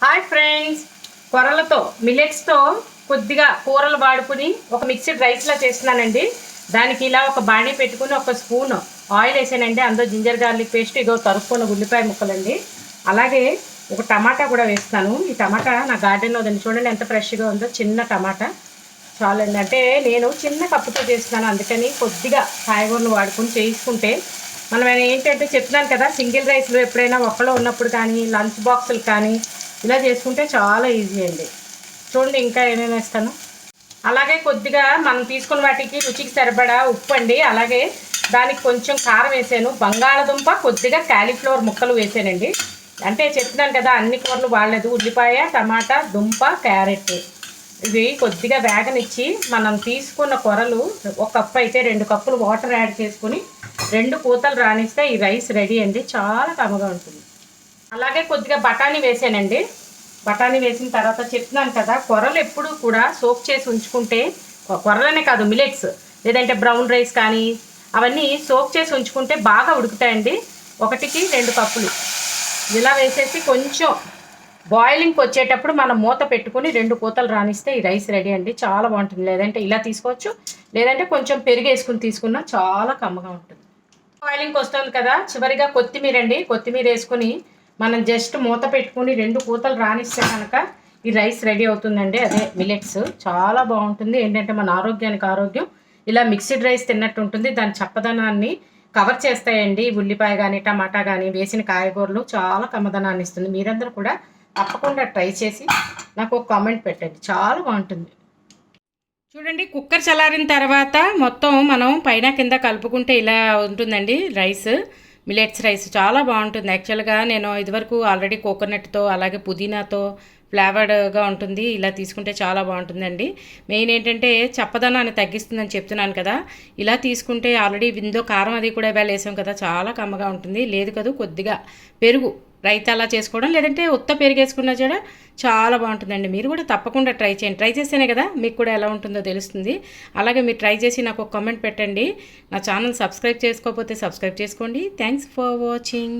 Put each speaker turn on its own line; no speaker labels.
Hi friends, కొర్రలతో మిల్లెట్స్తో కొద్దిగా కూరలు వాడుకుని ఒక మిక్స్డ్ రైస్లా చేస్తున్నానండి. దానికి ఇలా ఒక బాణీ పెట్టుకుని ఒక స్పూన్ ఆయిల్ వేసానండి. అందులో జింజర్ గార్లిక్ పేస్ట్, ఇగో తరుక్కున్న ఉల్లిపాయ ముక్కలండి. అలాగే ఒక టమాటా కూడా వేస్తాను. ఈ టమాటా నా గార్డెన్లో ఉందండి, చూడండి ఎంత ఫ్రెష్గా ఉందో. చిన్న టమాటా చాలండి. అంటే నేను చిన్న కప్పుతో చేస్తున్నాను, అందుకని కొద్దిగా కాయగూరలు వాడుకుని చేసుకుంటే మనం ఏంటంటే చెప్తున్నాను కదా, సింగిల్ రైస్లో ఎప్పుడైనా ఒక్కలో ఉన్నప్పుడు కానీ లంచ్ బాక్సులు కానీ ఇలా చేసుకుంటే చాలా ఈజీ అండి. చూడండి ఇంకా ఏమేమి వేస్తాను. అలాగే కొద్దిగా మనం తీసుకున్న వాటికి రుచికి సరిపడా ఉప్పు అండి. అలాగే దానికి కొంచెం కారం వేసాను. బంగాళదుంప, కొద్దిగా క్యాలీఫ్లవర్ ముక్కలు వేసానండి. అంటే చెప్తున్నాను కదా, అన్ని కూరలు వాడలేదు. ఉల్లిపాయ, టమాటా, దుంప, క్యారెట్ ఇవి కొద్దిగా వేగనిచ్చి మనం తీసుకున్న కూరలు ఒక కప్పు అయితే 2 కప్పులు వాటర్ యాడ్ చేసుకుని 2 పూతలు రానిస్తే ఈ రైస్ రెడీ అండి. చాలా కమ్మగా ఉంటుంది. అలాగే కొద్దిగా బఠానీ వేసానండి. బఠానీ వేసిన తర్వాత చెప్తున్నాను కదా, కొర్రలు ఎప్పుడు కూడా సోక్ చేసి ఉంచుకుంటే, కొర్రలనే కాదు మిల్లెట్స్ లేదంటే బ్రౌన్ రైస్ కానీ అవన్నీ సోక్ చేసి ఉంచుకుంటే బాగా ఉడుకుతాయండి. 1కి 2 కప్పులు ఇలా వేసేసి కొంచెం బాయిలింగ్కి వచ్చేటప్పుడు మనం మూత పెట్టుకుని 2 పూతలు రానిస్తే ఈ రైస్ రెడీ అండి. చాలా బాగుంటుంది. లేదంటే ఇలా తీసుకోవచ్చు, లేదంటే కొంచెం పెరుగు వేసుకుని తీసుకున్నా చాలా కమ్మగా ఉంటుంది. బాయిలింగ్కి వస్తుంది కదా, చివరిగా కొత్తిమీర అండి. కొత్తిమీర వేసుకుని మనం జస్ట్ మూత పెట్టుకుని 2 పూతలు రానిస్తే కనుక ఈ రైస్ రెడీ అవుతుందండి. అదే మిల్లెట్స్ చాలా బాగుంటుంది. ఏంటంటే మన ఆరోగ్యానికి ఆరోగ్యం. ఇలా మిక్స్డ్ రైస్ తిన్నట్టు ఉంటుంది. దాని చప్పదనాన్ని కవర్ చేస్తాయండి. ఉల్లిపాయ కానీ టమాటా కానీ వేసిన కాయగూరలు చాలా కమ్మదనాన్ని ఇస్తుంది. మీరందరూ కూడా తప్పకుండా ట్రై చేసి నాకు ఒక కామెంట్ పెట్టండి, చాలా బాగుంటుంది. చూడండి, కుక్కర్ చల్లారిన తర్వాత మొత్తం మనం పైన కింద కలుపుకుంటే ఇలా ఉంటుందండి రైస్. మిల్లెట్స్ రైస్ చాలా బాగుంటుంది. యాక్చువల్గా నేను ఇదివరకు ఆల్రెడీ కోకోనట్తో అలాగే పుదీనాతో ఫ్లేవర్డ్గా ఉంటుంది. ఇలా తీసుకుంటే చాలా బాగుంటుందండి. మెయిన్ ఏంటంటే చప్పదనాన్ని తగ్గిస్తుందని చెప్తున్నాను కదా. ఇలా తీసుకుంటే ఆల్రెడీ విందో కారం అది కూడా ఇవాళ వేసాం కదా, చాలా కమ్మగా ఉంటుంది. లేదు కదా, కొద్దిగా పెరుగు రైతా అలా చేసుకోవడం, లేదంటే ఉత్త పెరుగు వేసుకున్నా కూడా చాలా బాగుంటుందండి. మీరు కూడా తప్పకుండా ట్రై చేయండి. ట్రై చేస్తేనే కదా మీకు కూడా ఎలా ఉంటుందో తెలుస్తుంది. అలాగే మీరు ట్రై చేసి నాకు ఒక కామెంట్ పెట్టండి. నా ఛానల్ సబ్స్క్రైబ్ చేసుకోకపోతే సబ్స్క్రైబ్ చేసుకోండి. Thanks for watching.